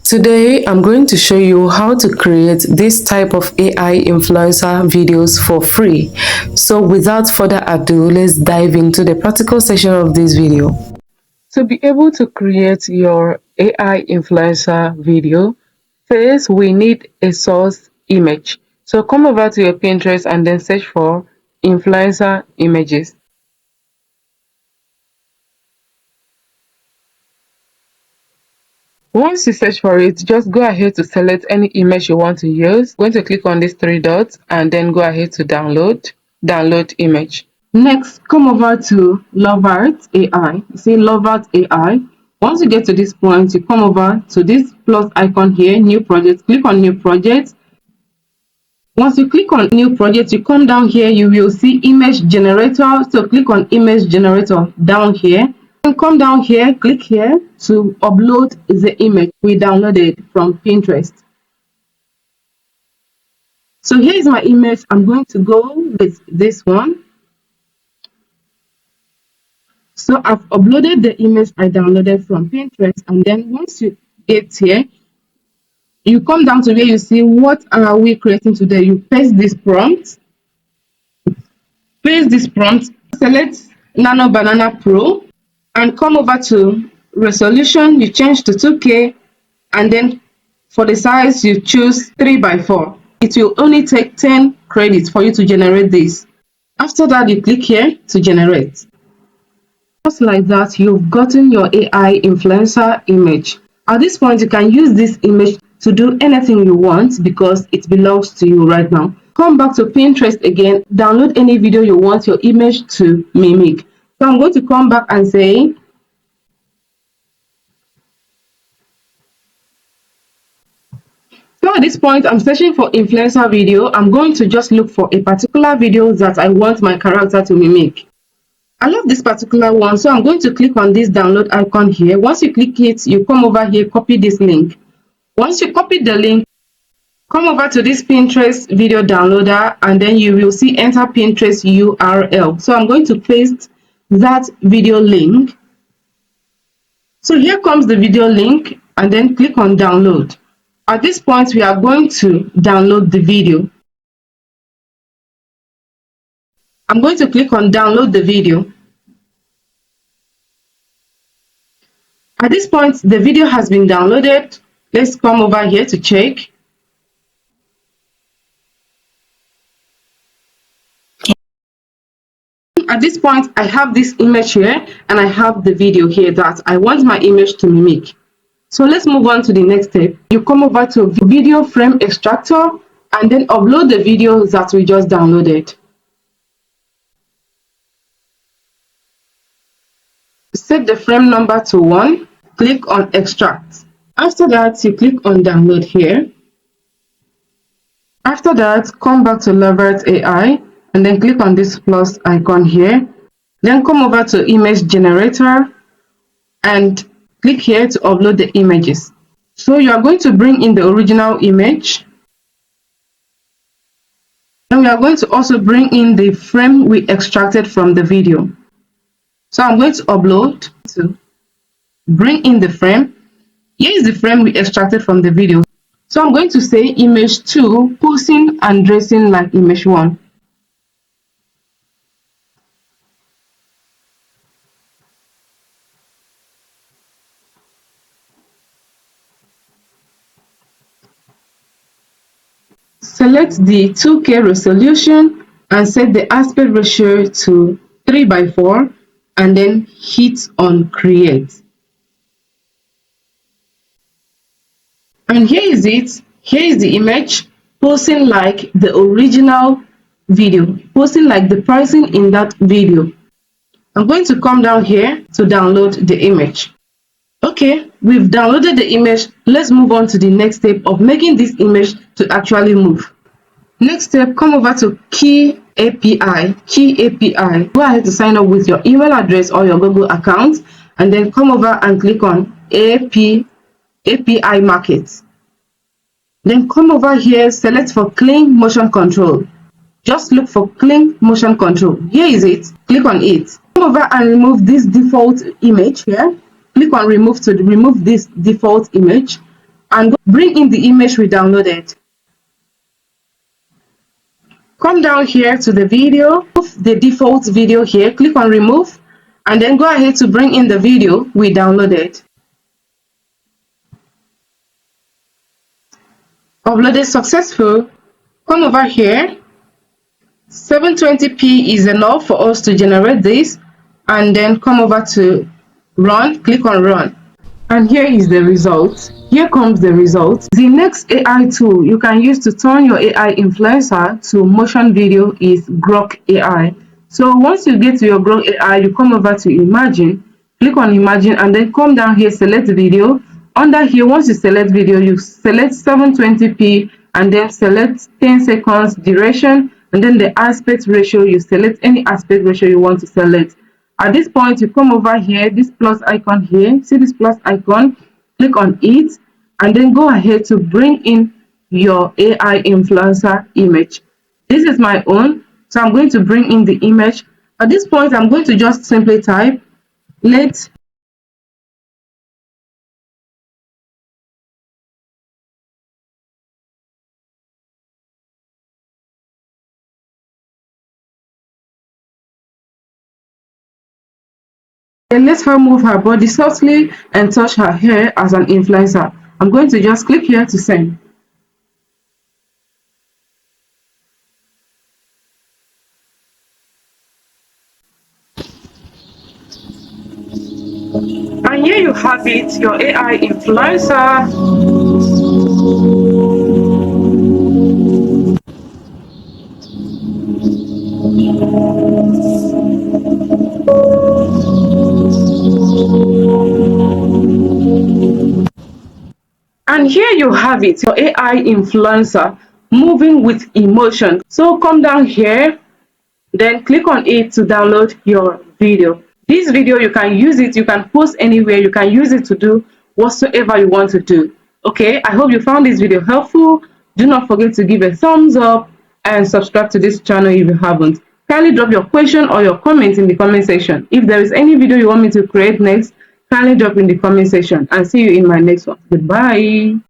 Today, I'm going to show you how to create this type of AI influencer videos for free. So without further ado, let's dive into the practical section of this video. To be able to create your AI influencer video, first we need a source image. So come over to your Pinterest and then search for influencer images. Once you search for it, just go ahead to select any image you want to use. I'm going to click on these three dots and then go ahead to download image. Next, come over to Lovart AI. You see Lovart AI. Once you get to this point, you come over to this plus icon here, new project. Click on new project. Once you click on new project, you come down here, you will see image generator. So click on image generator down here. Come down here, click here to upload the image we downloaded from Pinterest. So here is my image. I'm going to go with this one. So I've uploaded the image I downloaded from Pinterest, and then once you get here, you come down to where you see what are we creating today. You paste this prompt, select Nano Banana Pro, and come over to resolution. You change to 2K, and then for the size you choose 3x4. It will only take 10 credits for you to generate this. After that, you click here to generate. Just like that, you've gotten your AI influencer image. At this point, you can use this image to do anything you want because it belongs to you right now. Come back to Pinterest again, download any video you want your image to mimic. So I'm going to come back and say, so at this point, I'm searching for influencer video. I'm going to just look for a particular video that I want my character to mimic. I love this particular one, so I'm going to click on this download icon here. Once you click it, you come over here, copy this link. Once you copy the link, come over to this Pinterest video downloader, and then you will see enter Pinterest URL. So I'm going to paste that video link. So here comes the video link, and then click on download. At this point, we are going to download the video. I'm going to click on download the video. At this point, the video has been downloaded. Let's come over here to check. At this point, I have this image here and I have the video here that I want my image to mimic. So let's move on to the next step. You come over to video frame extractor and then upload the video that we just downloaded. Set the frame number to 1. Click on extract. After that, you click on download here. After that, come back to Lovart AI and then click on this plus icon here. Then come over to image generator and click here to upload the images. So you are going to bring in the original image. And we are going to also bring in the frame we extracted from the video. So I'm going to upload to bring in the frame. Here is the frame we extracted from the video. So I'm going to say image 2, posing and dressing like image 1. Select the 2K resolution and set the aspect ratio to 3x4 and then hit on create. And here is it. Here is the image posing like the original video, posing like the person in that video. I'm going to come down here to download the image. Okay, we've downloaded the image. Let's move on to the next step of making this image to actually move. Next step, come over to Key API. Go ahead to sign up with your email address or your Google account, and then come over and click on API Market. Then come over here, select for clean motion control. Just look for clean motion control. Here is it. Click on it. Come over and remove this default image here. Click on remove to remove this default image. and bring in the image we downloaded. Come down here to the video, remove the default video here, click on remove, and then go ahead to bring in the video we downloaded. Uploaded successful. Come over here. 720p is enough for us to generate this, and then come over to run, click on run. And here is the result. Here comes the result. The next AI tool you can use to turn your AI influencer to motion video is Grok AI. So once you get to your Grok AI, you come over to Imagine, click on Imagine, and then come down here, select video. Under here, once you select video, you select 720p and then select 10 seconds duration, and then the aspect ratio, you select any aspect ratio you want to select. At this point, you come over here, this plus icon here, see this plus icon, click on it, and then go ahead to bring in your AI influencer image. This is my own, so I'm going to bring in the image. At this point, I'm going to just simply type, let's let her move her body softly and touch her hair as an influencer. I'm going to just click here to send. And here you have it, your AI influencer. And here you have it, your AI influencer moving with emotion. So come down here, then click on it to download your video. This video, you can use it, you can post anywhere, you can use it to do whatsoever you want to do. Okay, I hope you found this video helpful. Do not forget to give a thumbs up and subscribe to this channel if you haven't. Kindly drop your question or your comment in the comment section. If there is any video you want me to create next, kindly drop in the comment section, and see you in my next one. Goodbye.